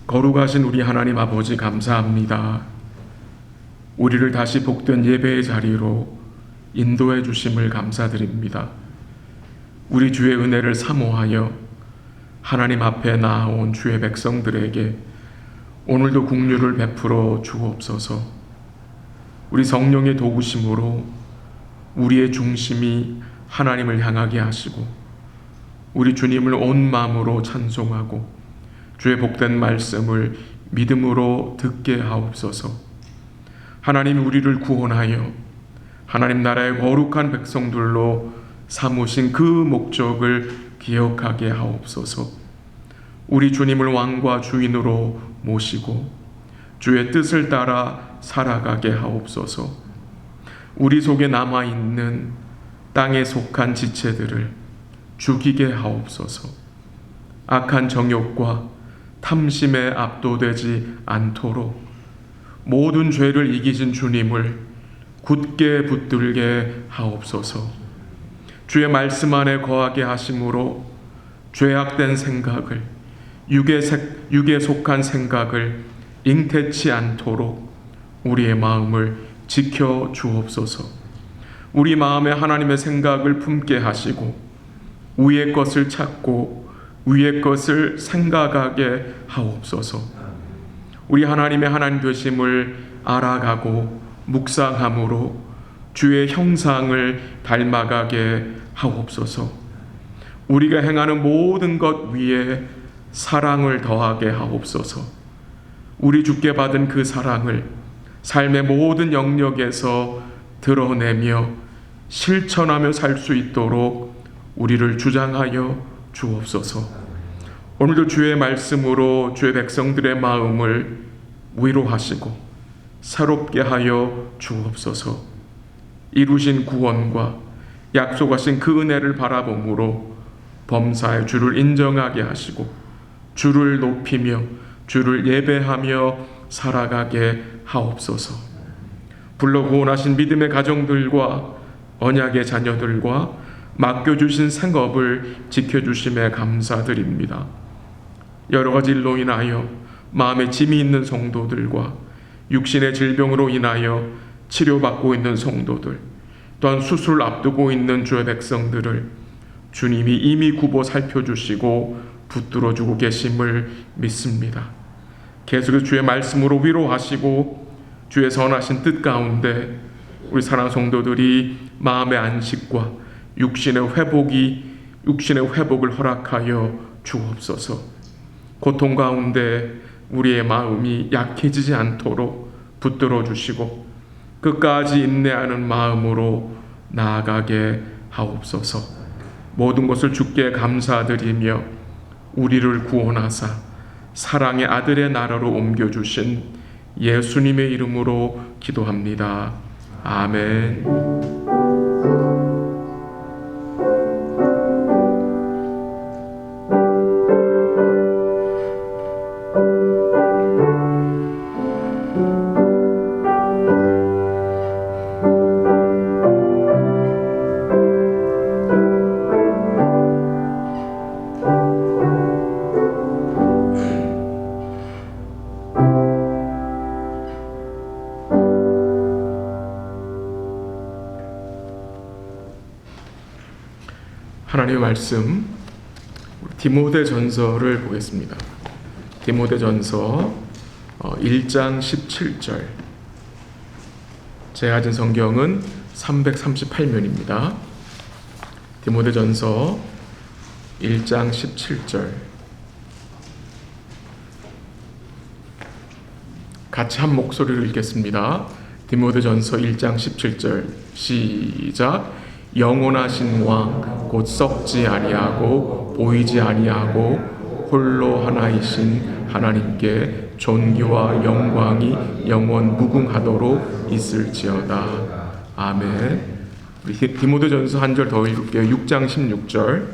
거룩하신 우리 하나님 아버지 감사합니다. 우리를 다시 복된 예배의 자리로 인도해 주심을 감사드립니다. 우리 주의 은혜를 사모하여 하나님 앞에 나아온 주의 백성들에게 오늘도 긍휼을 베풀어 주옵소서. 우리 성령의 도우심으로 우리의 중심이 하나님을 향하게 하시고 우리 주님을 온 마음으로 찬송하고 주의 복된 말씀을 믿음으로 듣게 하옵소서. 하나님 우리를 구원하여 하나님 나라의 거룩한 백성들로 삼으신 그 목적을 기억하게 하옵소서. 우리 주님을 왕과 주인으로 모시고 주의 뜻을 따라 살아가게 하옵소서. 우리 속에 남아있는 땅에 속한 지체들을 죽이게 하옵소서. 악한 정욕과 탐심에 압도되지 않도록 모든 죄를 이기신 주님을 굳게 붙들게 하옵소서. 주의 말씀 안에 거하게 하심으로 죄악된 생각을 육에 속한 생각을 잉태치 않도록 우리의 마음을 지켜 주옵소서. 우리 마음에 하나님의 생각을 품게 하시고 위의 것을 찾고 위의 것을 생각하게 하옵소서. 우리 하나님의 하나님 되심을 알아가고 묵상함으로 주의 형상을 닮아가게 하옵소서. 우리가 행하는 모든 것 위에 사랑을 더하게 하옵소서. 우리 주께 받은 그 사랑을 삶의 모든 영역에서 드러내며 실천하며 살 수 있도록 우리를 주장하여 주옵소서. 오늘도 주의 말씀으로 주의 백성들의 마음을 위로하시고 새롭게 하여 주옵소서. 이루신 구원과 약속하신 그 은혜를 바라봄으로 범사의 주를 인정하게 하시고 주를 높이며 주를 예배하며 살아가게 하옵소서. 불러 구원하신 믿음의 가정들과 언약의 자녀들과 맡겨주신 생업을 지켜주심에 감사드립니다. 여러 가지 일로 인하여 마음에 짐이 있는 성도들과 육신의 질병으로 인하여 치료받고 있는 성도들, 또한 수술을 앞두고 있는 주의 백성들을 주님이 이미 굽어 살펴주시고 붙들어주고 계심을 믿습니다. 계속해서 주의 말씀으로 위로하시고 주의 선하신 뜻 가운데 우리 사랑하는 성도들이 마음의 안식과 육신의 회복을 허락하여 주옵소서. 고통 가운데 우리의 마음이 약해지지 않도록 붙들어 주시고 끝까지 인내하는 마음으로 나아가게 하옵소서. 모든 것을 주께 감사드리며 우리를 구원하사 사랑의 아들의 나라로 옮겨주신 예수님의 이름으로 기도합니다. 아멘. 하나님의 말씀 디모데전서를 보겠습니다. 디모데전서 1장 17절. 제가 가진 성경은 338면입니다. 디모데전서 1장 17절. 같이 한 목소리로 읽겠습니다. 디모데전서 1장 17절 시작. 영원하신 왕 곧 썩지 아니하고 보이지 아니하고 홀로 하나이신 하나님께 존귀와 영광이 영원 무궁하도록 있을지어다. 아멘. 우리 디모데전서 한 절 더 읽을게요. 6장 16절.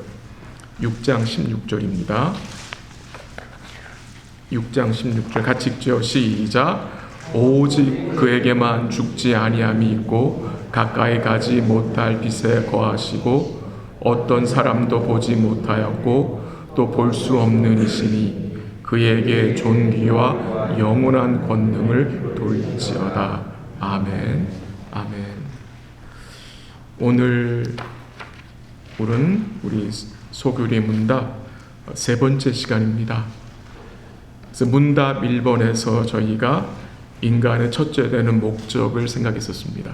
6장 16절입니다. 6장 16절 같이 읽죠. 시작. 오직 그에게만 죽지 아니함이 있고 가까이 가지 못할 빛에 거하시고 어떤 사람도 보지 못하였고 또 볼 수 없는 이시니 그에게 존귀와 영원한 권능을 돌릴지어다. 아멘. 아멘. 오늘 우리 소교리 문답 세 번째 시간입니다. 그래서 문답 1번에서 저희가 인간의 첫째 되는 목적을 생각했었습니다.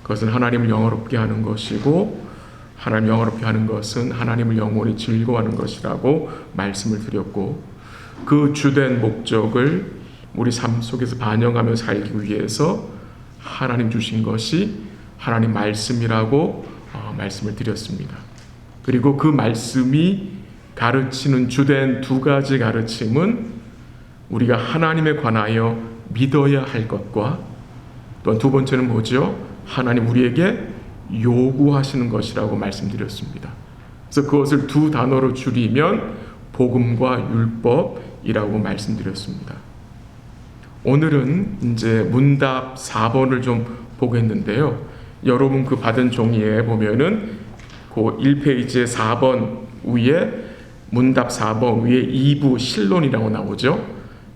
그것은 하나님을 영화롭게 하는 것이고, 하나님 영화롭게 하는 것은 하나님을 영원히 즐거워하는 것이라고 말씀을 드렸고, 그 주된 목적을 우리 삶 속에서 반영하며 살기 위해서 하나님 주신 것이 하나님 말씀이라고 말씀을 드렸습니다. 그리고 그 말씀이 가르치는 주된 두 가지 가르침은 우리가 하나님에 관하여 믿어야 할 것과, 또한 두 번째는 뭐죠? 하나님 우리에게 요구하시는 것이라고 말씀드렸습니다. 그래서 그것을 두 단어로 줄이면 복음과 율법이라고 말씀드렸습니다. 오늘은 이제 문답 4번을 좀 보겠는데요. 여러분 그 받은 종이에 보면은 그 1페이지의 4번 위에 문답 4번 위에 2부 실론이라고 나오죠.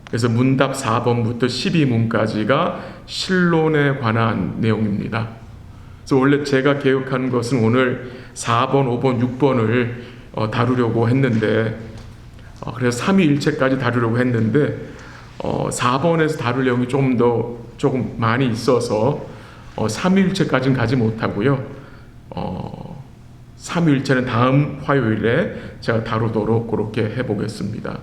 그래서 문답 4번부터 12문까지가 실론에 관한 내용입니다. 그래서 원래 제가 계획한 것은 오늘 4번, 5번, 6번을 다루려고 했는데, 그래서 삼위일체까지 다루려고 했는데 4번에서 다룰 내용이 조금 많이 있어서 삼위일체까지는 가지 못하고요. 삼위일체는 다음 화요일에 제가 다루도록 그렇게 해보겠습니다.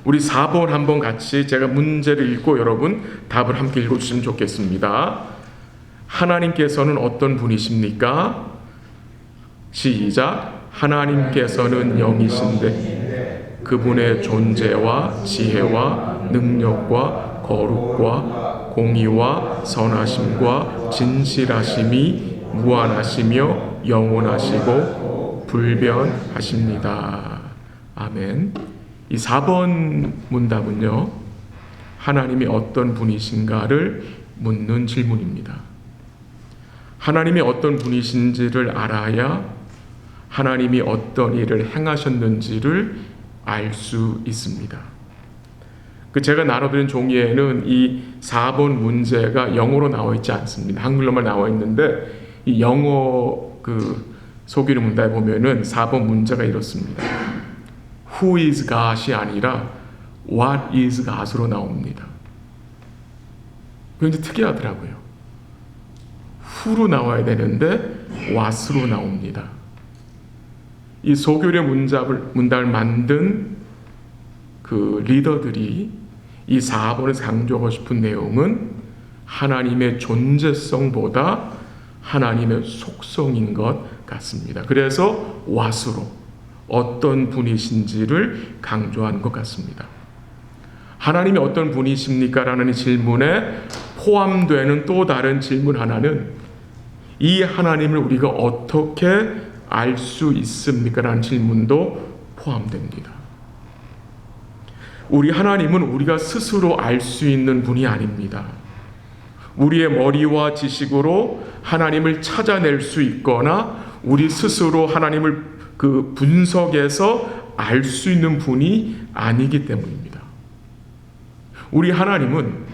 우리 4번 한번 같이 제가 문제를 읽고 여러분 답을 함께 읽어주시면 좋겠습니다. 하나님께서는 어떤 분이십니까? 시작. 하나님께서는 영이신데 그분의 존재와 지혜와 능력과 거룩과 공의와 선하심과 진실하심이 무한하시며 영원하시고 불변하십니다. 아멘. 이 4번 문답은요, 하나님이 어떤 분이신가를 묻는 질문입니다. 하나님이 어떤 분이신지를 알아야 하나님이 어떤 일을 행하셨는지를 알 수 있습니다. 제가 나눠드린 종이에는 이 4번 문제가 영어로 나와 있지 않습니다. 한글로만 나와 있는데, 이 영어 소규리 문답에 보면은 4번 문제가 이렇습니다. Who is God이 아니라 What is God으로 나옵니다. 굉장히 특이하더라고요. Who로 나와야 되는데 What으로 나옵니다. 이 소교리 문답을 만든 그 리더들이 이 4번에서 강조하고 싶은 내용은 하나님의 존재성보다 하나님의 속성인 것 같습니다. 그래서 What으로 어떤 분이신지를 강조한 것 같습니다. 하나님이 어떤 분이십니까? 라는 질문에 포함되는 또 다른 질문 하나는 이 하나님을 우리가 어떻게 알 수 있습니까? 라는 질문도 포함됩니다. 우리 하나님은 우리가 스스로 알 수 있는 분이 아닙니다. 우리의 머리와 지식으로 하나님을 찾아낼 수 있거나 우리 스스로 하나님을 분석해서 알 수 있는 분이 아니기 때문입니다. 우리 하나님은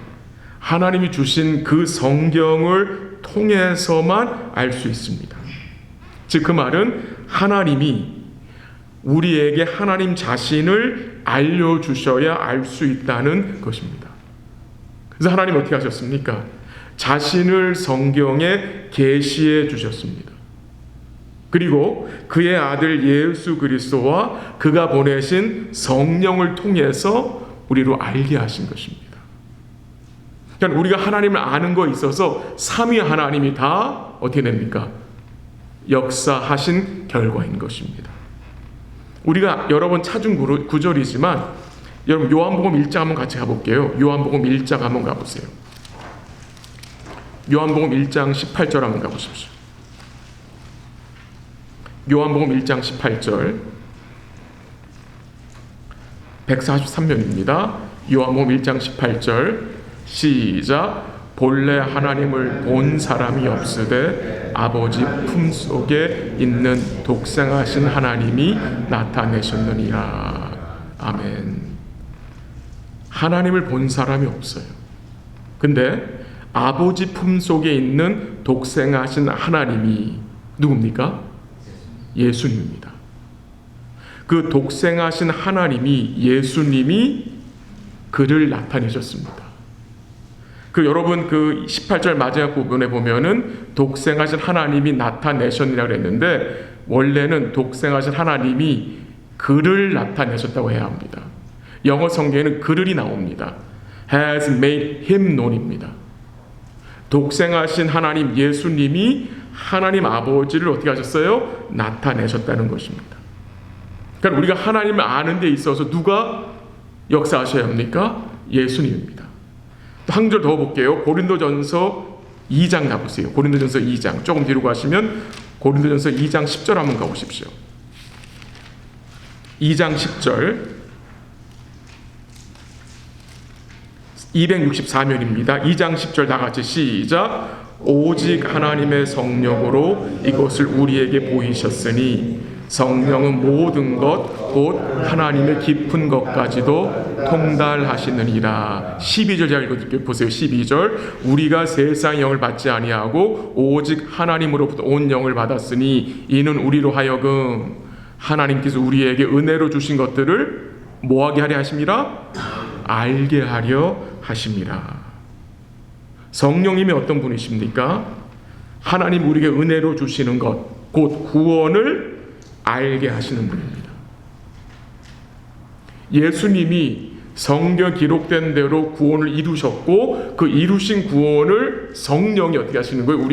하나님이 주신 그 성경을 통해서만 알 수 있습니다. 즉 그 말은 하나님이 우리에게 하나님 자신을 알려주셔야 알 수 있다는 것입니다. 그래서 하나님 어떻게 하셨습니까? 자신을 성경에 계시해 주셨습니다. 그리고 그의 아들 예수 그리스도와 그가 보내신 성령을 통해서 우리로 알게 하신 것입니다. 그러니까 우리가 하나님을 아는 거에 있어서 삼위 하나님이 다 어떻게 됩니까? 역사하신 결과인 것입니다. 우리가 여러 번 찾은 구절이지만 여러분 요한복음 1장 한번 같이 가볼게요. 요한복음 1장 한번 가보세요. 요한복음 1장 18절 한번 가보십시오. 요한복음 1장 18절 143면입니다. 요한복음 1장 18절 시작. 본래 하나님을 본 사람이 없으되 아버지 품속에 있는 독생하신 하나님이 나타내셨느니라. 아멘. 하나님을 본 사람이 없어요. 근데 아버지 품속에 있는 독생하신 하나님이 누굽니까? 예수님입니다. 그 독생하신 하나님이, 예수님이 그를 나타내셨습니다. 여러분 18절 마지막 부분에 보면은 독생하신 하나님이 나타내셨느라고 했는데, 원래는 독생하신 하나님이 그를 나타내셨다고 해야 합니다. 영어 성경에는 그를이 나옵니다. has made him known입니다. 독생하신 하나님 예수님이 하나님 아버지를 어떻게 하셨어요? 나타내셨다는 것입니다. 그러니까 우리가 하나님을 아는 데 있어서 누가 역사하셔야 합니까? 예수님입니다. 한 절 더 볼게요. 고린도전서 2장 가보세요. 고린도전서 2장 조금 뒤로 가시면 고린도전서 2장 10절 한번 가보십시오. 2장 10절 264면입니다. 2장 10절 다 같이 시작. 오직 하나님의 성령으로 이것을 우리에게 보이셨으니 성령은 모든 것 곧 하나님의 깊은 것까지도 통달하시느니라. 12절 잘 읽어보세요. 12절 우리가 세상 영을 받지 아니하고 오직 하나님으로부터 온 영을 받았으니 이는 우리로 하여금 하나님께서 우리에게 은혜로 주신 것들을 뭐하게 하려 하심이라? 알게 하려 하심이라. 성령님이 어떤 분이십니까? 하나님 우리에게 은혜로 주시는 것, 곧 구원을 알게 하시는 분입니다. 예수님이 성경 기록된 대로 구원을 이루셨고 그 이루신 구원을 성령이 어떻게 하시는 거예요?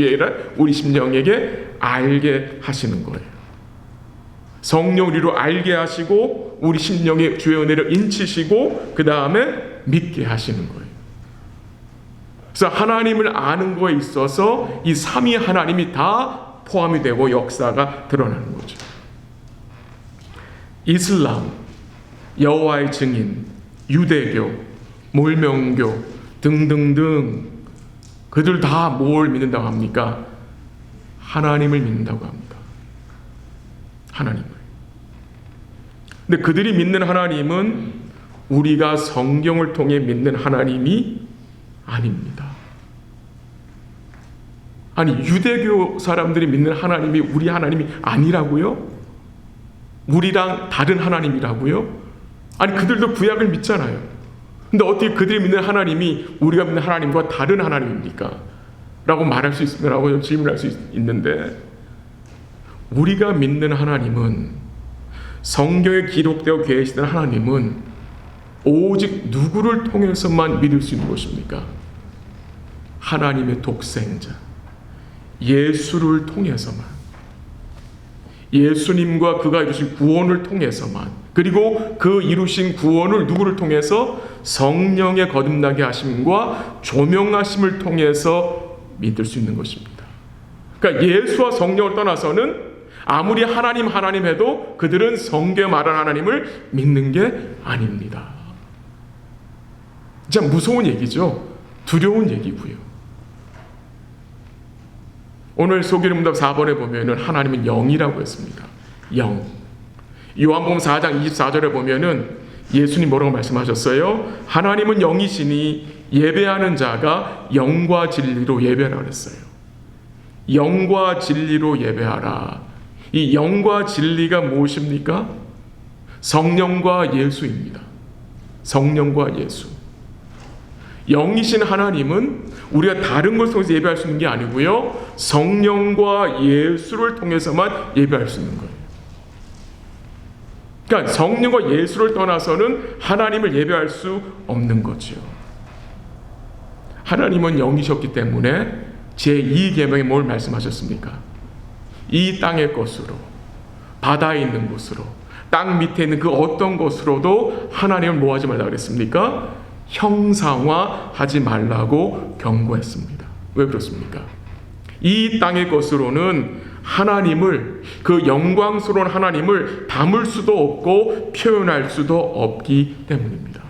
우리 심령에게 알게 하시는 거예요. 성령 우리로 알게 하시고 우리 심령의 주의 은혜를 인치시고 그 다음에 믿게 하시는 거예요. 그래서 하나님을 아는 거에 있어서 이 삼위 하나님이 다 포함이 되고 역사가 드러나는 거죠. 이슬람, 여호와의 증인, 유대교, 몰명교 등등등 그들 다 뭘 믿는다고 합니까? 하나님을 믿는다고 합니다. 하나님을. 근데 그들이 믿는 하나님은 우리가 성경을 통해 믿는 하나님이 아닙니다. 아니, 유대교 사람들이 믿는 하나님이 우리 하나님이 아니라고요? 우리랑 다른 하나님이라고요? 아니, 그들도 구약을 믿잖아요. 근데 어떻게 그들이 믿는 하나님이 우리가 믿는 하나님과 다른 하나님입니까? 라고 말할 수 있습니다. 라고 질문할 수 있는데, 우리가 믿는 하나님은, 성경에 기록되어 계시던 하나님은 오직 누구를 통해서만 믿을 수 있는 것입니까? 하나님의 독생자 예수를 통해서만, 예수님과 그가 이루신 구원을 통해서만, 그리고 그 이루신 구원을 누구를 통해서? 성령의 거듭나게 하심과 조명하심을 통해서 믿을 수 있는 것입니다. 그러니까 예수와 성령을 떠나서는 아무리 하나님 해도 그들은 성경에 말한 하나님을 믿는 게 아닙니다. 진짜 무서운 얘기죠. 두려운 얘기고요. 오늘 소개를 문답 4번에 보면은 하나님은 영이라고 했습니다. 영. 요한복음 4장 24절에 보면은 예수님 뭐라고 말씀하셨어요? 하나님은 영이시니 예배하는 자가 영과 진리로 예배하라 그랬어요. 영과 진리로 예배하라. 이 영과 진리가 무엇입니까? 성령과 예수입니다. 성령과 예수. 영이신 하나님은 우리가 다른 것을 통해서 예배할 수 있는 게 아니고요, 성령과 예수를 통해서만 예배할 수 있는 거예요. 그러니까 성령과 예수를 떠나서는 하나님을 예배할 수 없는 거죠. 하나님은 영이셨기 때문에 제2계명에 뭘 말씀하셨습니까? 이 땅의 것으로, 바다에 있는 것으로, 땅 밑에 있는 그 어떤 것으로도 하나님을 뭐 하지 말라 그랬습니까? 형상화하지 말라고 경고했습니다. 왜 그렇습니까? 이 땅의 것으로는 하나님을, 그 영광스러운 하나님을 담을 수도 없고 표현할 수도 없기 때문입니다.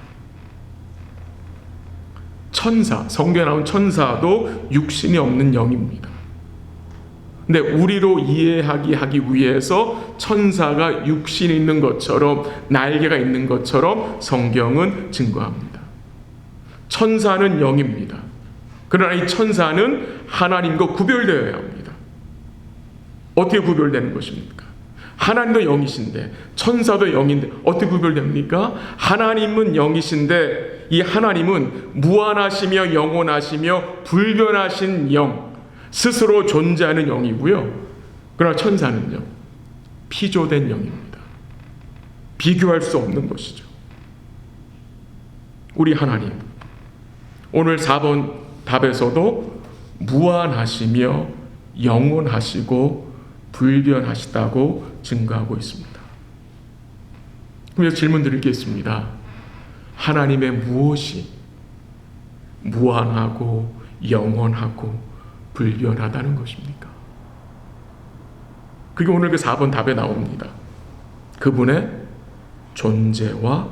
천사, 성경에 나온 천사도 육신이 없는 영입니다. 근데 우리로 이해하기 위해서 천사가 육신이 있는 것처럼, 날개가 있는 것처럼 성경은 증거합니다. 천사는 영입니다. 그러나 이 천사는 하나님과 구별되어야 합니다. 어떻게 구별되는 것입니까? 하나님도 영이신데 천사도 영인데 어떻게 구별됩니까? 하나님은 영이신데 이 하나님은 무한하시며 영원하시며 불변하신 영, 스스로 존재하는 영이고요. 그러나 천사는요, 피조된 영입니다. 비교할 수 없는 것이죠. 우리 하나님, 오늘 4번 답에서도 무한하시며 영원하시고 불변하시다고 증거하고 있습니다. 그래서 질문 드리겠습니다. 하나님의 무엇이 무한하고 영원하고 불변하다는 것입니까? 그게 오늘 그 4번 답에 나옵니다. 그분의 존재와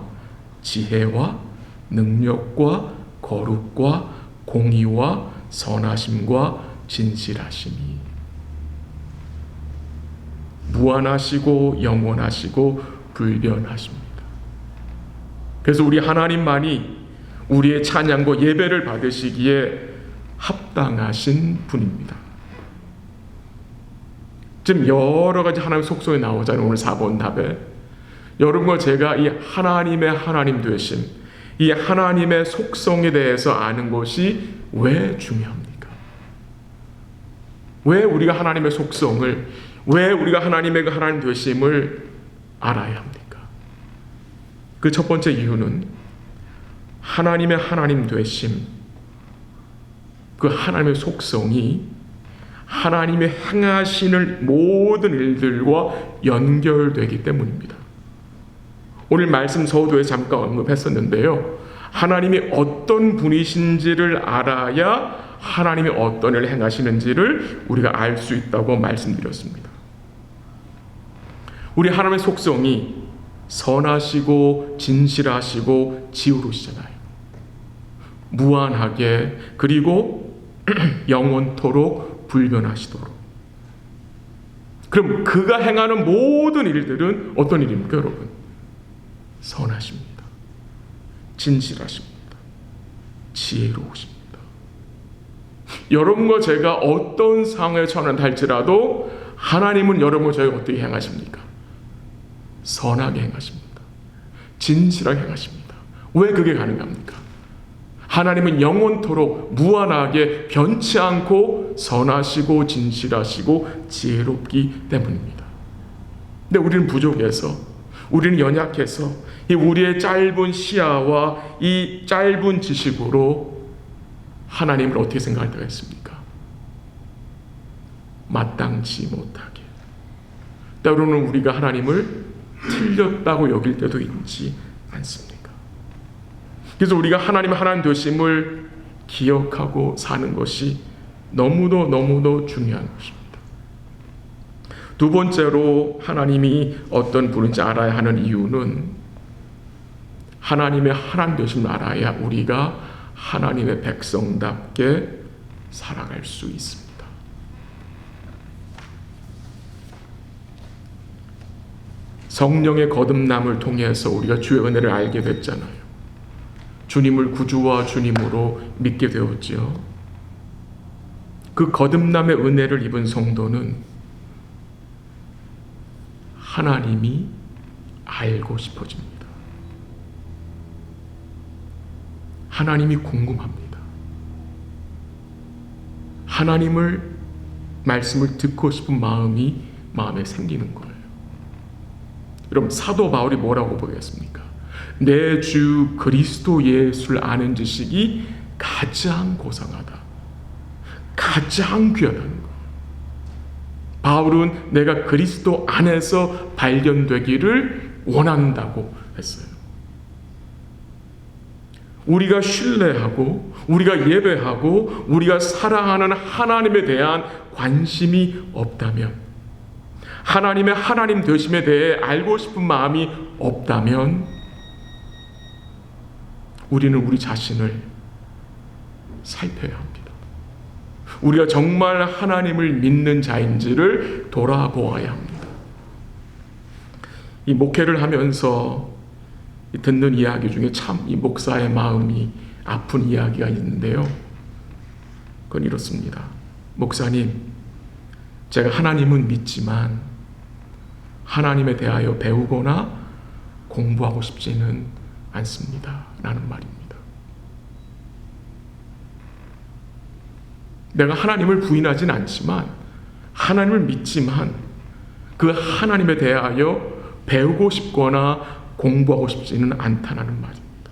지혜와 능력과 거룩과 공의와 선하심과 진실하심이 무한하시고 영원하시고 불변하십니다. 그래서 우리 하나님만이 우리의 찬양과 예배를 받으시기에 합당하신 분입니다. 지금 여러 가지 하나님의 속성이 나오잖아요. 오늘 4번 답에. 여러분과 제가 이 하나님의 하나님 되심, 이 하나님의 속성에 대해서 아는 것이 왜 중요합니까? 왜 우리가 하나님의 속성을, 왜 우리가 하나님의 그 하나님 되심을 알아야 합니까? 그 첫 번째 이유는 하나님의 하나님 되심, 그 하나님의 속성이 하나님의 행하시는 모든 일들과 연결되기 때문입니다. 오늘 말씀 서두에 잠깐 언급했었는데요. 하나님이 어떤 분이신지를 알아야 하나님이 어떤 일을 행하시는지를 우리가 알 수 있다고 말씀드렸습니다. 우리 하나님의 속성이 선하시고 진실하시고 지혜로우시잖아요. 무한하게 그리고 영원토록 불변하시도록. 그럼 그가 행하는 모든 일들은 어떤 일입니까, 여러분? 선하십니다. 진실하십니다. 지혜로우십니다. 여러분과 제가 어떤 상황에 처한다 할지라도 하나님은 여러분과 저희가 어떻게 행하십니까? 선하게 행하십니다. 진실하게 행하십니다. 왜 그게 가능합니까? 하나님은 영원토록 무한하게 변치 않고 선하시고 진실하시고 지혜롭기 때문입니다. 근데 우리는 부족해서, 우리는 연약해서 이 우리의 짧은 시야와 이 짧은 지식으로 하나님을 어떻게 생각할 때가 있습니까? 마땅치 못하게. 때로는 우리가 하나님을 틀렸다고 여길 때도 있지 않습니까? 그래서 우리가 하나님의 하나님 되심을 기억하고 사는 것이 너무도 중요한 것입니다. 두 번째로 하나님이 어떤 분인지 알아야 하는 이유는 하나님의 하나님 되심을 알아야 우리가 하나님의 백성답게 살아갈 수 있습니다. 성령의 거듭남을 통해서 우리가 주의 은혜를 알게 됐잖아요. 주님을 구주와 주님으로 믿게 되었지요. 그 거듭남의 은혜를 입은 성도는 하나님이 알고 싶어집니다. 하나님이 궁금합니다. 하나님을 말씀을 듣고 싶은 마음에 생기는 거예요. 여러분, 사도 바울이 뭐라고 보겠습니까? 내 주 그리스도 예수를 아는 지식이 가장 고상하다. 가장 귀하다는 거예요. 바울은 내가 그리스도 안에서 발견되기를 원한다고 했어요. 우리가 신뢰하고 우리가 예배하고 우리가 사랑하는 하나님에 대한 관심이 없다면, 하나님의 하나님 되심에 대해 알고 싶은 마음이 없다면 우리는 우리 자신을 살펴야 합니다. 우리가 정말 하나님을 믿는 자인지를 돌아보아야 합니다. 이 목회를 하면서 듣는 이야기 중에 참 이 목사의 마음이 아픈 이야기가 있는데요. 그건 이렇습니다. 목사님, 제가 하나님은 믿지만 하나님에 대하여 배우거나 공부하고 싶지는 않습니다. 라는 말입니다. 내가 하나님을 부인하진 않지만, 하나님을 믿지만 그 하나님에 대하여 배우고 싶거나 공부하고 싶지는 않다는 말입니다.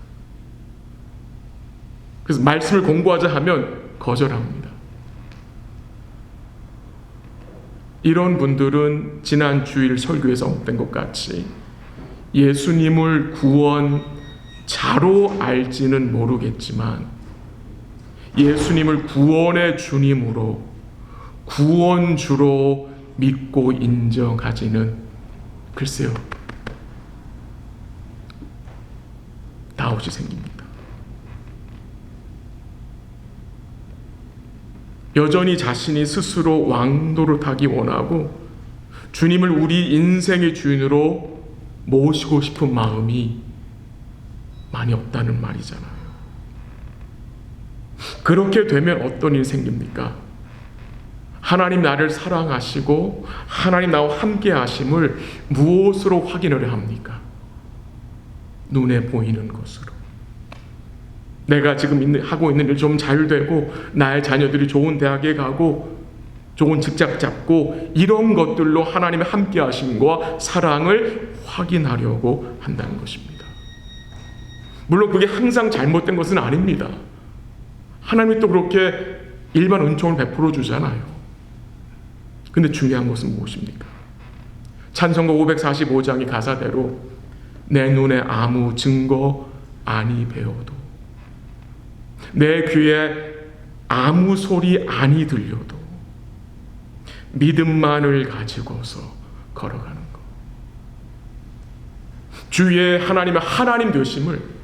그래서 말씀을 공부하자 하면 거절합니다. 이런 분들은 지난 주일 설교에서 언급된 것 같이 예수님을 구원자로 알지는 모르겠지만 예수님을 구원의 주님으로, 구원주로 믿고 인정하지는 글쎄요, 다웃이 생깁니다. 여전히 자신이 스스로 왕노릇하기 원하고 주님을 우리 인생의 주인으로 모시고 싶은 마음이 많이 없다는 말이잖아요. 그렇게 되면 어떤 일이 생깁니까? 하나님 나를 사랑하시고 하나님 나와 함께 하심을 무엇으로 확인을 합니까? 눈에 보이는 것으로. 내가 지금 하고 있는 일 좀 잘 되고 나의 자녀들이 좋은 대학에 가고 좋은 직장 잡고 이런 것들로 하나님의 함께 하심과 사랑을 확인하려고 한다는 것입니다. 물론 그게 항상 잘못된 것은 아닙니다. 하나님이 또 그렇게 일반 은총을 베풀어 주잖아요. 근데 중요한 것은 무엇입니까? 찬송가 545장의 가사대로 내 눈에 아무 증거 아니 배워도, 내 귀에 아무 소리 아니 들려도 믿음만을 가지고서 걸어가는 것. 주의 하나님의 하나님 되심을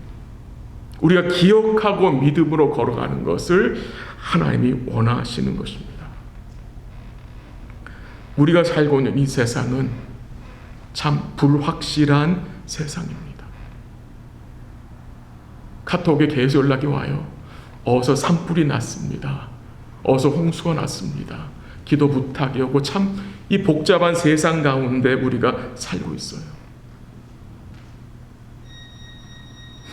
우리가 기억하고 믿음으로 걸어가는 것을 하나님이 원하시는 것입니다. 우리가 살고 있는 이 세상은 참 불확실한 세상입니다. 카톡에 계속 연락이 와요. 어서 산불이 났습니다. 어서 홍수가 났습니다. 기도 부탁이 오고, 참 이 복잡한 세상 가운데 우리가 살고 있어요.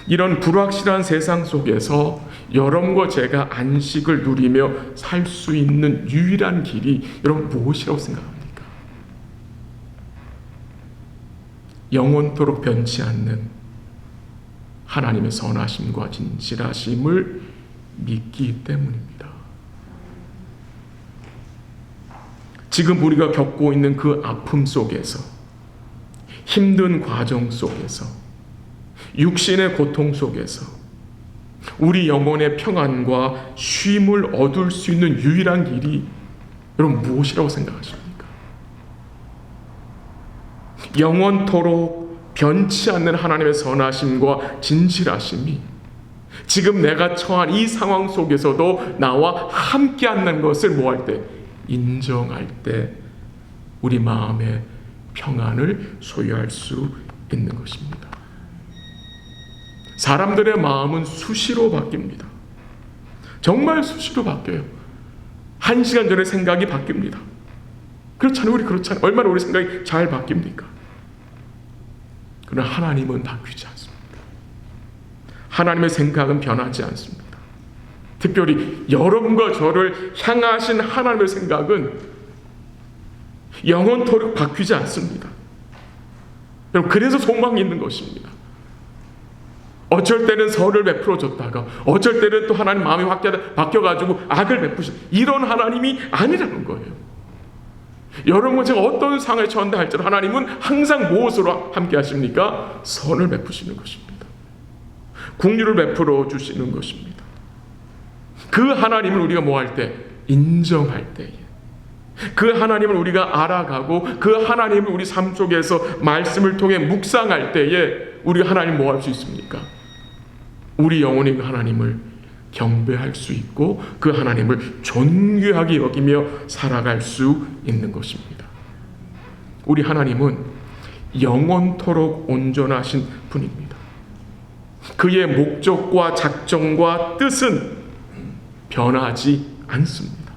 이런 불확실한 세상 속에서 여러분과 제가 안식을 누리며 살 수 있는 유일한 길이 여러분 무엇이라고 생각합니까? 영원토록 변치 않는 하나님의 선하심과 진실하심을 믿기 때문입니다. 지금 우리가 겪고 있는 그 아픔 속에서, 힘든 과정 속에서, 육신의 고통 속에서 우리 영혼의 평안과 쉼을 얻을 수 있는 유일한 길이 여러분 무엇이라고 생각하십니까? 영원토록 변치 않는 하나님의 선하심과 진실하심이 지금 내가 처한 이 상황 속에서도 나와 함께 한다는 것을 뭐할 때? 인정할 때 우리 마음의 평안을 소유할 수 있는 것입니다. 사람들의 마음은 수시로 바뀝니다. 정말 수시로 바뀌어요. 1시간 전에 생각이 바뀝니다. 그렇잖아요. 우리 그렇잖아요. 얼마나 우리 생각이 잘 바뀝니까? 그러나 하나님은 바뀌지 않습니다. 하나님의 생각은 변하지 않습니다. 특별히 여러분과 저를 향하신 하나님의 생각은 영원토록 바뀌지 않습니다. 여러분, 그래서 소망이 있는 것입니다. 어쩔 때는 선을 베풀어 줬다가 어쩔 때는 또 하나님 마음이 바뀌어가지고 악을 베푸시, 이런 하나님이 아니라는 거예요. 여러분과 제가 어떤 상황에 처한다 할지라도 하나님은 항상 무엇으로 함께 하십니까? 선을 베푸시는 것입니다. 긍휼을 베풀어 주시는 것입니다. 그 하나님을 우리가 뭐 할 때? 인정할 때에, 그 하나님을 우리가 알아가고 그 하나님을 우리 삶 속에서 말씀을 통해 묵상할 때에 우리가 하나님 뭐 할 수 있습니까? 우리 영혼이 그 하나님을 경배할 수 있고 그 하나님을 존귀하게 여기며 살아갈 수 있는 것입니다. 우리 하나님은 영원토록 온전하신 분입니다. 그의 목적과 작정과 뜻은 변하지 않습니다.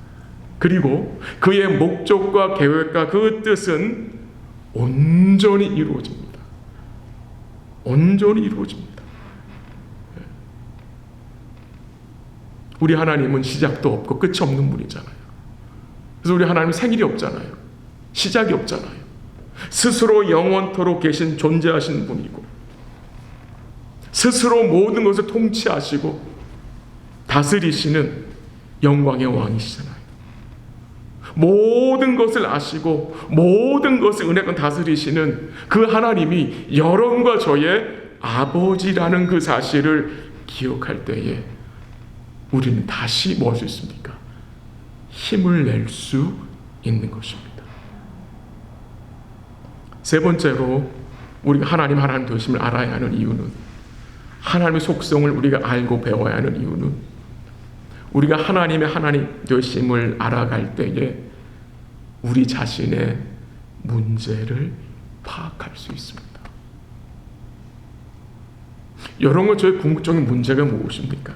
그리고 그의 목적과 계획과 그 뜻은 온전히 이루어집니다. 온전히 이루어집니다. 우리 하나님은 시작도 없고 끝이 없는 분이잖아요. 그래서 우리 하나님은 생일이 없잖아요. 시작이 없잖아요. 스스로 영원토록 계신 존재하신 분이고, 스스로 모든 것을 통치하시고 다스리시는 영광의 왕이시잖아요. 모든 것을 아시고 모든 것을 은혜껏 다스리시는 그 하나님이 여러분과 저의 아버지라는 그 사실을 기억할 때에 우리는 다시 뭐 할 수 있습니까? 힘을 낼 수 있는 것입니다. 세 번째로 우리가 하나님 되심을 알아야 하는 이유는, 하나님의 속성을 우리가 알고 배워야 하는 이유는, 우리가 하나님 되심을 알아갈 때에 우리 자신의 문제를 파악할 수 있습니다. 여러분, 저의 궁극적인 문제가 무엇입니까?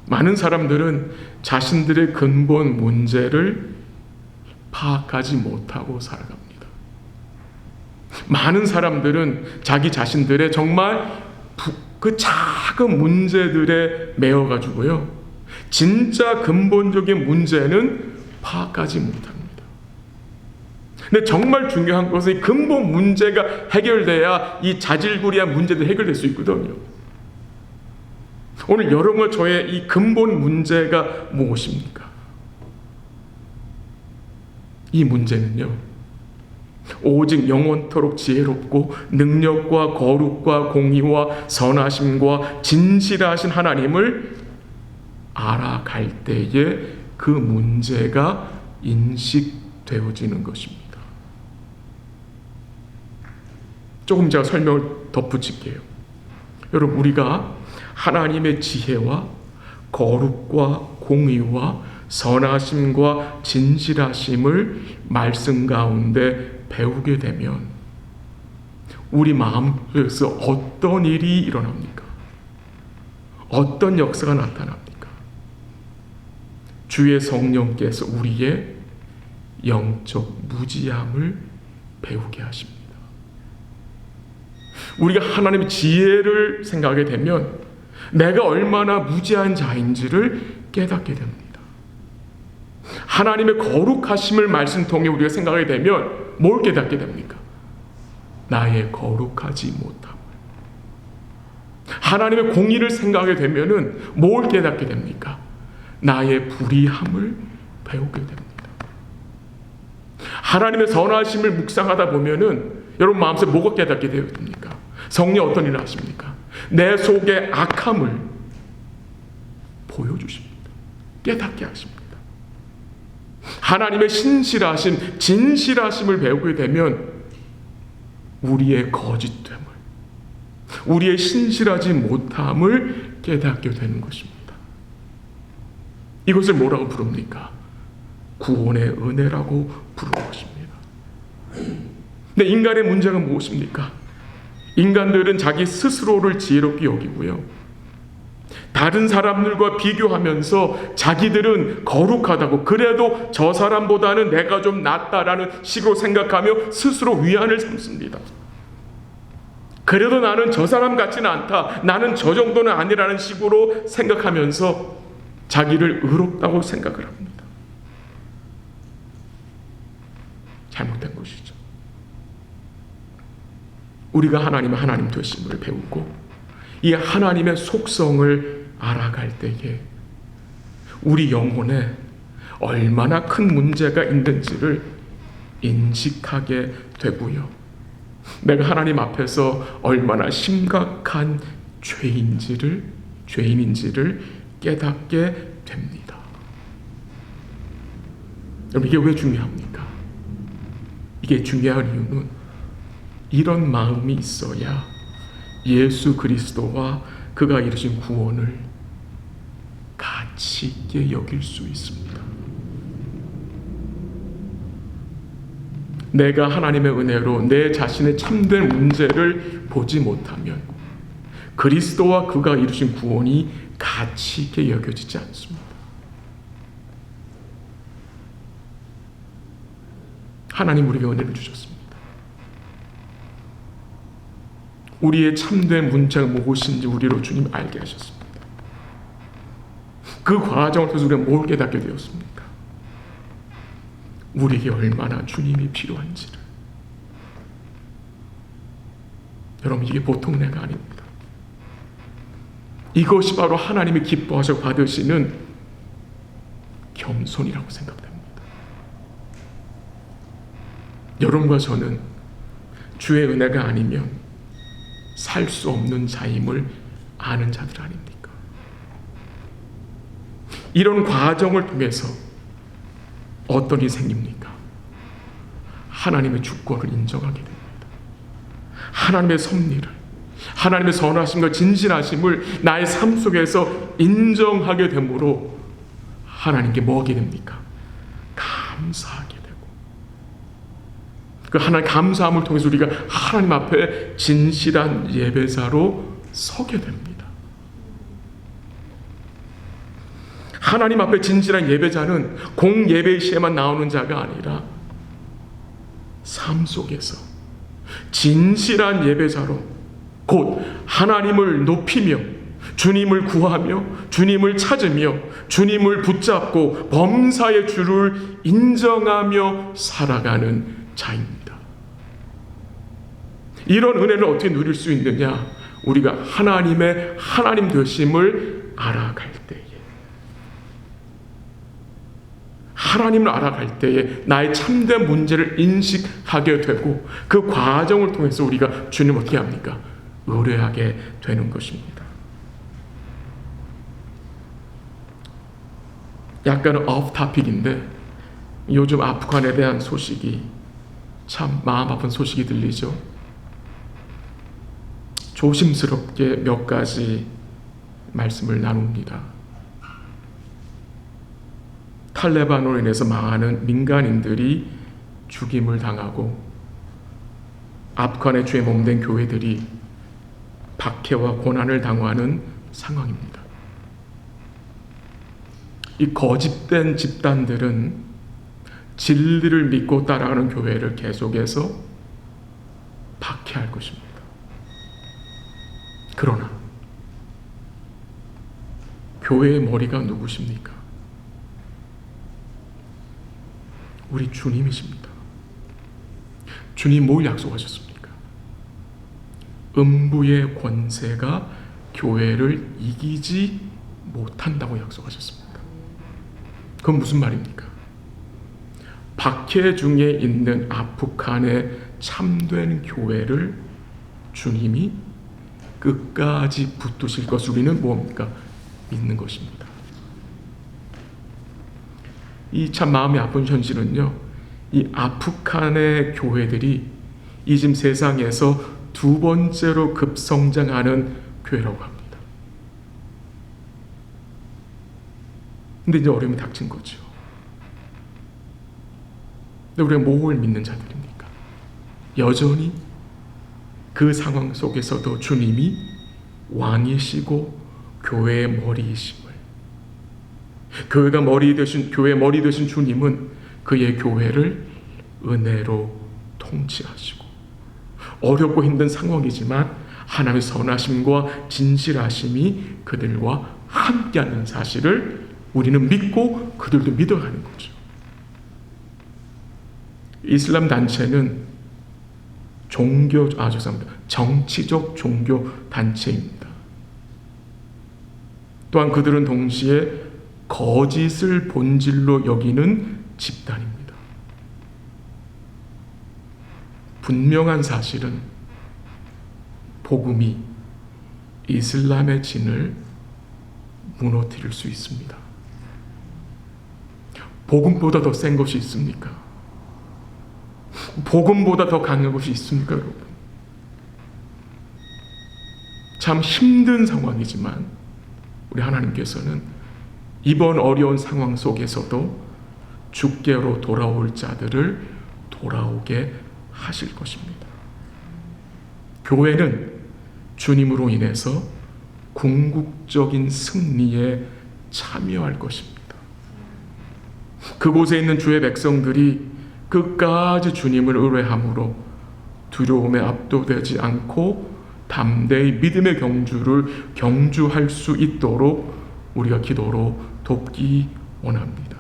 많은 사람들은 자신들의 근본 문제를 파악하지 못하고 살아갑니다. 많은 사람들은 자기 자신들의 정말 그 작은 문제들에 매여가지고요, 진짜 근본적인 문제는 파악하지 못합니다. 근데 정말 중요한 것은 근본 문제가 해결돼야 이 자질구레한 문제도 해결될 수 있거든요. 오늘 여러분과 저의 이 근본 문제가 무엇입니까? 이 문제는요, 오직 영원토록 지혜롭고 능력과 거룩과 공의와 선하심과 진실하신 하나님을 알아갈 때에 그 문제가 인식되어지는 것입니다. 조금 제가 설명을 덧붙일게요. 여러분, 우리가 하나님의 지혜와 거룩과 공의와 선하심과 진실하심을 말씀 가운데 배우게 되면 우리 마음속에서 어떤 일이 일어납니까? 어떤 역사가 나타납니까? 주의 성령께서 우리의 영적 무지함을 배우게 하십니다. 우리가 하나님의 지혜를 생각하게 되면 내가 얼마나 무지한 자인지를 깨닫게 됩니다. 하나님의 거룩하심을 말씀 통해 우리가 생각하게 되면 뭘 깨닫게 됩니까? 나의 거룩하지 못함을. 하나님의 공의를 생각하게 되면은 뭘 깨닫게 됩니까? 나의 불의함을 배우게 됩니다. 하나님의 선하심을 묵상하다 보면은 여러분 마음속에 뭐가 깨닫게 됩니까? 성령 어떤 일을 하십니까? 내 속의 악함을 보여주십니다. 깨닫게 하십니다. 하나님의 신실하심, 진실하심을 배우게 되면 우리의 거짓됨을, 우리의 신실하지 못함을 깨닫게 되는 것입니다. 이것을 뭐라고 부릅니까? 구원의 은혜라고 부르는 것입니다. 근데 인간의 문제가 무엇입니까? 인간들은 자기 스스로를 지혜롭게 여기고요, 다른 사람들과 비교하면서 자기들은 거룩하다고, 그래도 저 사람보다는 내가 좀 낫다라는 식으로 생각하며 스스로 위안을 삼습니다. 그래도 나는 저 사람 같지는 않다, 나는 저 정도는 아니라는 식으로 생각하면서 자기를 의롭다고 생각을 합니다. 잘못된 것이죠. 우리가 하나님 되심을 배우고 이 하나님의 속성을 알아갈 때에 우리 영혼에 얼마나 큰 문제가 있는지를 인식하게 되고요, 내가 하나님 앞에서 얼마나 심각한 죄인인지를 깨닫게 됩니다. 여러분, 이게 왜 중요합니까? 이게 중요한 이유는 이런 마음이 있어야 예수 그리스도와 그가 이루신 구원을 가치 있게 여길 수 있습니다. 내가 하나님의 은혜로 내 자신의 참된 문제를 보지 못하면 그리스도와 그가 이루신 구원이 가치 있게 여겨지지 않습니다. 하나님 우리에게 은혜를 주셨습니다. 우리의 참된 문제가 무엇인지 우리로 주님 알게 하셨습니다. 그 과정을 통해서 우리가 뭘 깨닫게 되었습니까? 우리에게 얼마나 주님이 필요한지를. 여러분, 이게 보통 내가 아닙니다. 이것이 바로 하나님이 기뻐하셔 받으시는 겸손이라고 생각됩니다. 여러분과 저는 주의 은혜가 아니면 살 수 없는 자임을 아는 자들 아닙니까? 이런 과정을 통해서 어떤 일이 생깁니까? 하나님의 주권을 인정하게 됩니다. 하나님의 섭리를, 하나님의 선하심과 진실하심을 나의 삶 속에서 인정하게 되므로 하나님께 뭐 하게 됩니까? 감사하게 되고, 그 하나님 감사함을 통해서 우리가 하나님 앞에 진실한 예배자로 서게 됩니다. 하나님 앞에 진실한 예배자는 공예배 시에만 나오는 자가 아니라 삶 속에서 진실한 예배자로 곧 하나님을 높이며 주님을 구하며 주님을 찾으며 주님을 붙잡고 범사의 주를 인정하며 살아가는 자입니다. 이런 은혜를 어떻게 누릴 수 있느냐? 우리가 하나님의 하나님 되심을 알아갈 때에, 하나님을 알아갈 때에 나의 참된 문제를 인식하게 되고 그 과정을 통해서 우리가 주님을 어떻게 합니까? 의뢰하게 되는 것입니다. 약간은 오프 토픽인데 요즘 아프간에 대한 소식이 참 마음 아픈 소식이 들리죠. 조심스럽게 몇 가지 말씀을 나눕니다. 탈레반으로 인해서 망하는 민간인들이 죽임을 당하고 아프간의 죄 몸된 교회들이 박해와 고난을 당하는 상황입니다. 이 거짓된 집단들은 진리를 믿고 따라가는 교회를 계속해서 박해할 것입니다. 그러나 교회의 머리가 누구십니까? 우리 주님이십니다. 주님 뭘 약속하셨습니까? 음부의 권세가 교회를 이기지 못한다고 약속하셨습니다. 그건 무슨 말입니까? 박해 중에 있는 아프간의 참된 교회를 주님이 끝까지 붙드실 것을 우리는 뭡니까? 믿는 것입니다. 이 참 마음이 아픈 현실은요, 이 아프간의 교회들이 이 지금 세상에서 두 번째로 급성장하는 교회라고 합니다. 근데 이제 어려움이 닥친 거죠. 근데 우리가 뭘 믿는 자들입니까? 여전히 그 상황 속에서도 주님이 왕이시고 교회의 머리이심을, 교회가 머리 되신, 교회의 머리 되신 주님은 그의 교회를 은혜로 통치하시고 어렵고 힘든 상황이지만 하나님의 선하심과 진실하심이 그들과 함께하는 사실을 우리는 믿고 그들도 믿어가는 거죠. 이슬람 단체는 정치적 종교 단체입니다. 또한 그들은 동시에 거짓을 본질로 여기는 집단입니다. 분명한 사실은 복음이 이슬람의 진을 무너뜨릴 수 있습니다. 복음보다 더 센 것이 있습니까? 복음보다 더 강한 것이 있습니까, 여러분? 참 힘든 상황이지만 우리 하나님께서는 이번 어려운 상황 속에서도 주께로 돌아올 자들을 돌아오게 하실 것입니다. 교회는 주님으로 인해서 궁극적인 승리에 참여할 것입니다. 그곳에 있는 주의 백성들이 끝까지 주님을 의뢰함으로 두려움에 압도되지 않고 담대히 믿음의 경주를 경주할 수 있도록 우리가 기도로 돕기 원합니다.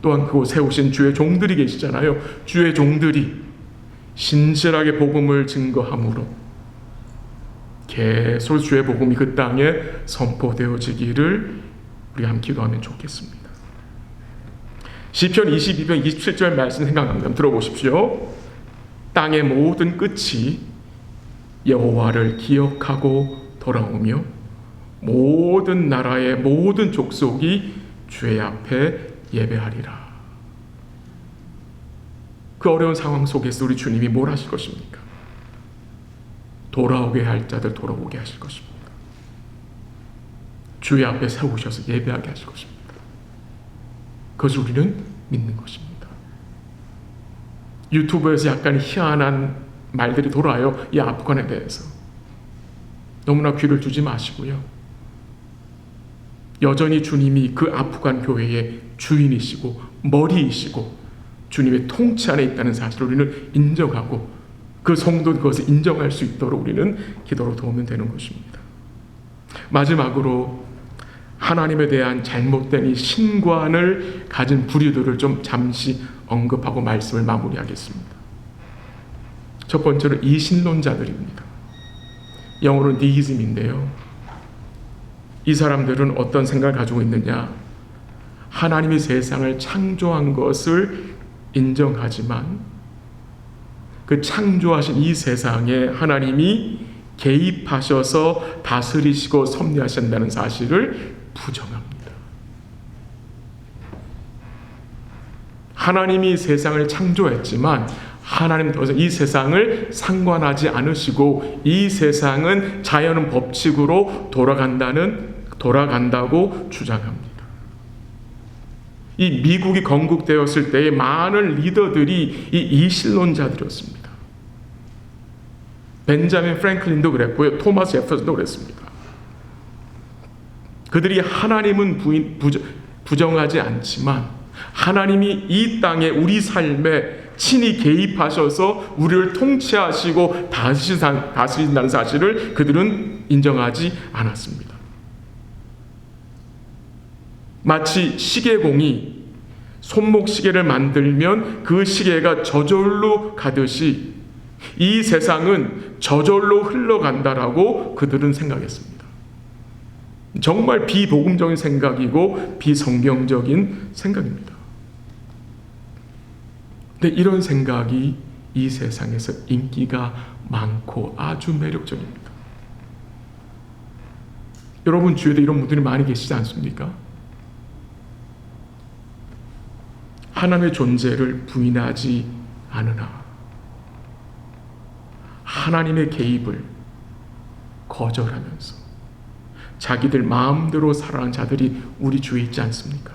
또한 그곳에 오신 주의 종들이 계시잖아요. 주의 종들이 신실하게 복음을 증거함으로 계속 주의 복음이 그 땅에 선포되어지기를 우리 함께 기도하면 좋겠습니다. 시편 22편 27절 말씀 생각나면 들어보십시오. 땅의 모든 끝이 여호와를 기억하고 돌아오며 모든 나라의 모든 족속이 주의 앞에 예배하리라. 그 어려운 상황 속에서 우리 주님이 뭘 하실 것입니까? 돌아오게 할 자들 돌아오게 하실 것입니다. 주의 앞에 세우셔서 예배하게 하실 것입니다. 그것을 우리는 믿는 것입니다. 유튜브에서 약간 희한한 말들이 돌아요. 이 아프간에 대해서. 너무나 귀를 두지 마시고요. 여전히 주님이 그 아프간 교회의 주인이시고 머리이시고 주님의 통치 안에 있다는 사실을 우리는 인정하고 그 성도 그것을 인정할 수 있도록 우리는 기도로 도우면 되는 것입니다. 마지막으로 하나님에 대한 잘못된 이 신관을 가진 부류들을 좀 잠시 언급하고 말씀을 마무리하겠습니다. 첫 번째로 이신론자들입니다. 영어로는 니히즘인데요. 이 사람들은 어떤 생각을 가지고 있느냐? 하나님이 세상을 창조한 것을 인정하지만 그 창조하신 이 세상에 하나님이 개입하셔서 다스리시고 섭리하신다는 사실을 부정합니다. 하나님이 세상을 창조했지만 하나님 더 이상 이 세상을 상관하지 않으시고 이 세상은 자연의 법칙으로 돌아간다고 주장합니다. 이 미국이 건국되었을 때의 많은 리더들이 이 이신론자들이었습니다. 벤자민 프랭클린도 그랬고요. 토마스 제퍼슨도 그랬습니다. 그들이 하나님은 부정하지 않지만 하나님이 이 땅에 우리 삶에 친히 개입하셔서 우리를 통치하시고 다스린다는 사실을 그들은 인정하지 않았습니다. 마치 시계공이 손목시계를 만들면 그 시계가 저절로 가듯이 이 세상은 저절로 흘러간다라고 그들은 생각했습니다. 정말 비복음적인 생각이고 비성경적인 생각입니다. 근데 이런 생각이 이 세상에서 인기가 많고 아주 매력적입니다. 여러분 주위에도 이런 분들이 많이 계시지 않습니까? 하나님의 존재를 부인하지 않으나 하나님의 개입을 거절하면서 자기들 마음대로 살아가는 자들이 우리 주위에 있지 않습니까?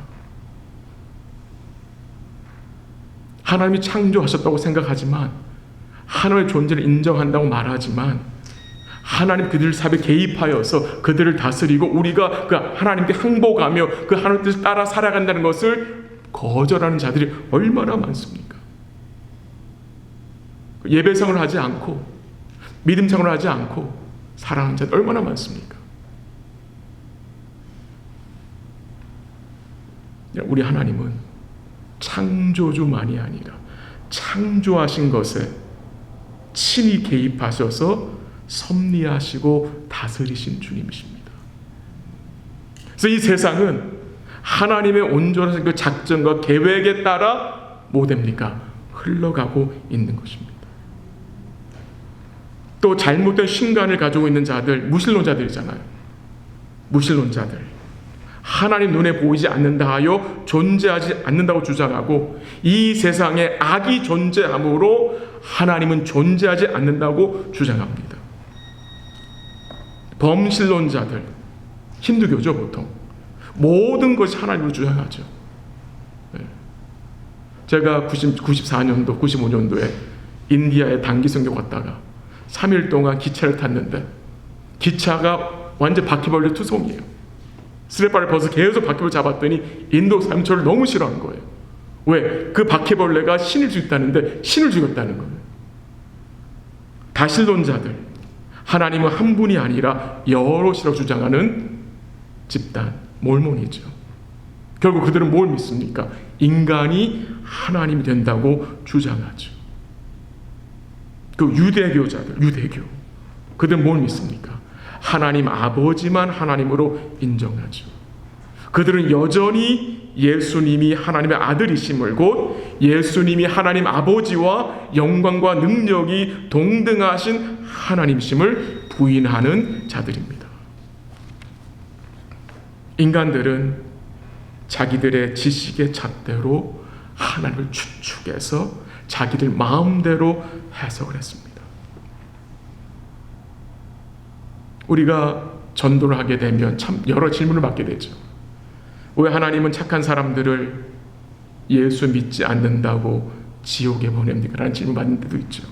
하나님이 창조하셨다고 생각하지만 하나님의 존재를 인정한다고 말하지만 하나님 그들 삶에 개입하여서 그들을 다스리고 우리가 그 하나님께 항복하며 그 하나님 뜻을 따라 살아간다는 것을 거절하는 자들이 얼마나 많습니까? 예배생활을 하지 않고 믿음생활을 하지 않고 살아가는 자들 얼마나 많습니까? 우리 하나님은 창조주만이 아니라 창조하신 것에 친히 개입하셔서 섭리하시고 다스리신 주님이십니다. 그래서 이 세상은 하나님의 온전한 그 작전과 계획에 따라 뭐 됩니까? 흘러가고 있는 것입니다. 또 잘못된 신관을 가지고 있는 자들, 무신론자들이잖아요. 무신론자들. 하나님 눈에 보이지 않는다 하여 존재하지 않는다고 주장하고 이 세상에 악이 존재하므로 하나님은 존재하지 않는다고 주장합니다. 범신론자들, 힌두교죠 보통. 모든 것이 하나님으로 주장하죠. 제가 94년도, 95년도에 인디아에 단기 선교 갔다가 3일 동안 기차를 탔는데 기차가 완전 바퀴벌레 투성이에요. 스레바를 벗어 계속 바퀴벌레 잡았더니 인도 사람이 저를 너무 싫어한 거예요. 왜? 그 바퀴벌레가 신을 죽였다는데 신을 죽였다는 거예요. 다신론자들, 하나님은 한 분이 아니라 여럿이라고 주장하는 집단, 몰몬이죠. 결국 그들은 뭘 믿습니까? 인간이 하나님이 된다고 주장하죠. 그 유대교자들, 유대교, 그들은 뭘 믿습니까? 하나님 아버지만 하나님으로 인정하죠. 그들은 여전히 예수님이 하나님의 아들이심을, 곧 예수님이 하나님 아버지와 영광과 능력이 동등하신 하나님이심을 부인하는 자들입니다. 인간들은 자기들의 지식의 잣대로 하나님을 추측해서 자기들 마음대로 해석을 했습니다. 우리가 전도를 하게 되면 참 여러 질문을 받게 되죠. 왜 하나님은 착한 사람들을 예수 믿지 않는다고 지옥에 보냅니까? 라는 질문 받는 데도 있죠.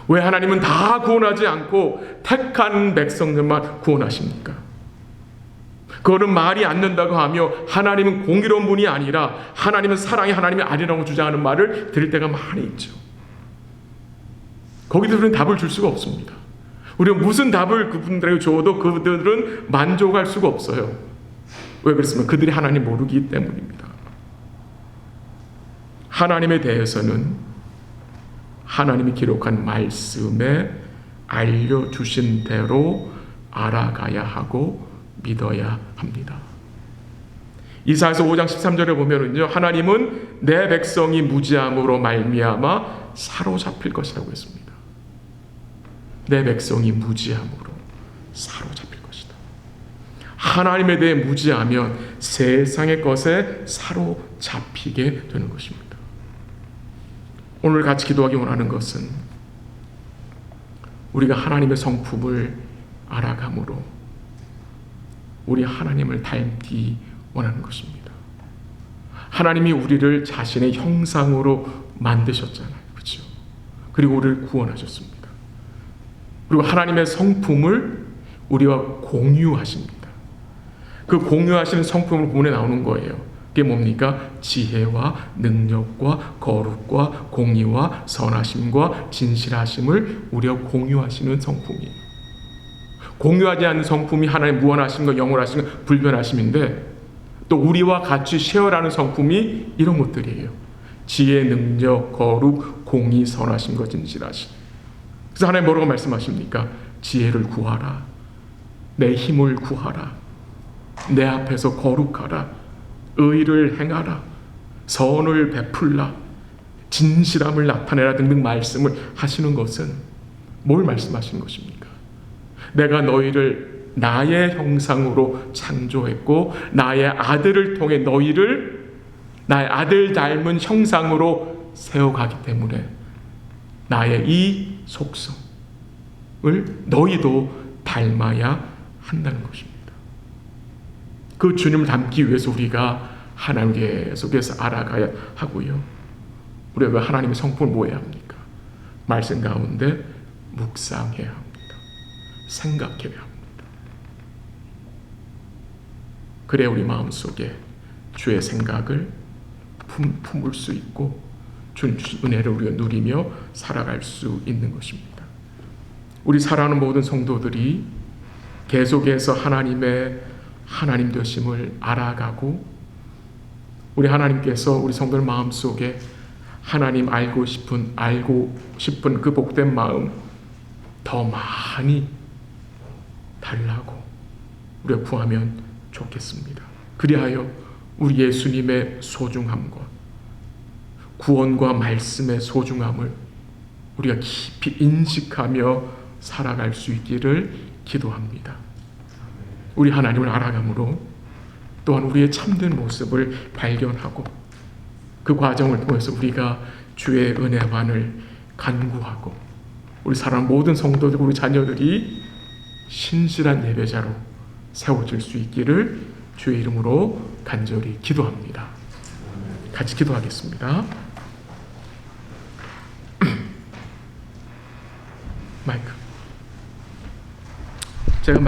왜 하나님은 다 구원하지 않고 택한 백성들만 구원하십니까? 그거는 말이 안 된다고 하며 하나님은 공의로운 분이 아니라 하나님은 사랑이 하나님이 아니라고 주장하는 말을 들을 때가 많이 있죠. 거기도 우리는 답을 줄 수가 없습니다. 우리가 무슨 답을 그분들에게 줘도 그들은 만족할 수가 없어요. 왜 그렇습니까? 그들이 하나님 모르기 때문입니다. 하나님에 대해서는 하나님이 기록한 말씀에 알려주신 대로 알아가야 하고 믿어야 합니다. 이사야서 5장 13절에 보면은요, 하나님은 내 백성이 무지함으로 말미암아 사로잡힐 것이라고 했습니다. 내 백성이 무지함으로 사로잡힐 것이다. 하나님에 대해 무지하면 세상의 것에 사로잡히게 되는 것입니다. 오늘 같이 기도하기 원하는 것은 우리가 하나님의 성품을 알아감으로 우리 하나님을 닮기 원하는 것입니다. 하나님이 우리를 자신의 형상으로 만드셨잖아요. 그렇죠? 그리고 우리를 구원하셨습니다. 그리고 하나님의 성품을 우리와 공유하십니다. 그 공유하시는 성품을 본에 나오는 거예요. 그게 뭡니까? 지혜와 능력과 거룩과 공의와 선하심과 진실하심을 우리와 공유하시는 성품이에요. 공유하지 않는 성품이 하나님의 무한하심과 영원하심과 불변하심인데, 또 우리와 같이 쉐어라는 성품이 이런 것들이에요. 지혜, 능력, 거룩, 공의, 선하심과 진실하심. 그래서 하나님 뭐라고 말씀하십니까? 지혜를 구하라. 내 힘을 구하라. 내 앞에서 거룩하라. 의를 행하라. 선을 베풀라. 진실함을 나타내라 등등 말씀을 하시는 것은 뭘 말씀하시는 것입니까? 내가 너희를 나의 형상으로 창조했고 나의 아들을 통해 너희를 나의 아들 닮은 형상으로 세워가기 때문에 나의 이 속성을 너희도 닮아야 한다는 것입니다. 그 주님을 닮기 위해서 우리가 하나님 계속해서 알아가야 하고요. 우리가 하나님의 성품을 뭐 해야 합니까? 말씀 가운데 묵상해야 합니다. 생각해야 합니다. 그래야 우리 마음속에 주의 생각을 품을 수 있고 주님 주신 은혜를 우리가 누리며 살아갈 수 있는 것입니다. 우리 사랑하는 모든 성도들이 계속해서 하나님의 하나님 되심을 알아가고 우리 하나님께서 우리 성도들 마음속에 하나님 알고 싶은 그 복된 마음 더 많이 달라고 우리가 구하면 좋겠습니다. 그리하여 우리 예수님의 소중함과 구원과 말씀의 소중함을 우리가 깊이 인식하며 살아갈 수 있기를 기도합니다. 우리 하나님을 알아감으로 또한 우리의 참된 모습을 발견하고 그 과정을 통해서 우리가 주의 은혜만을 간구하고 우리 사랑하는 모든 성도들, 우리 자녀들이 신실한 예배자로 세워질 수 있기를 주의 이름으로 간절히 기도합니다. 같이 기도하겠습니다. 마이크. 제가